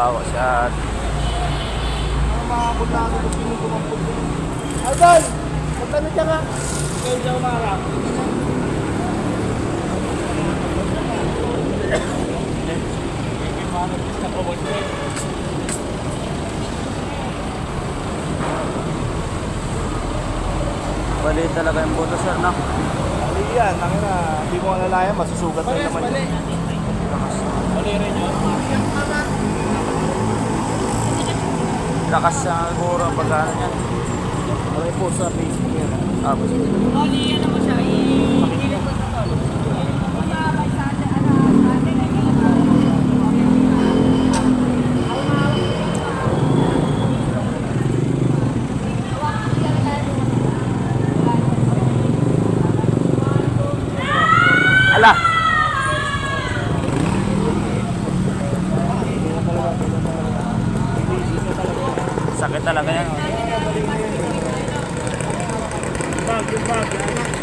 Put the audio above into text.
Kawawa siya. Mga kundado ko pinukumampun ko. Idol! Punta na dyan ka. Kayo dyan umarap. Bali talaga yung buto, sir, no? Mali yan. Hindi mo alalayan. Masusugat na naman. Mali rin yun. Lakas sa siguro ang pagkano niyan. Aray po sa Facebook yan. Tapos, Oli, ano mo siya? I-hilip ko sa tol. ala! Sakit talaga yan. Yung bag.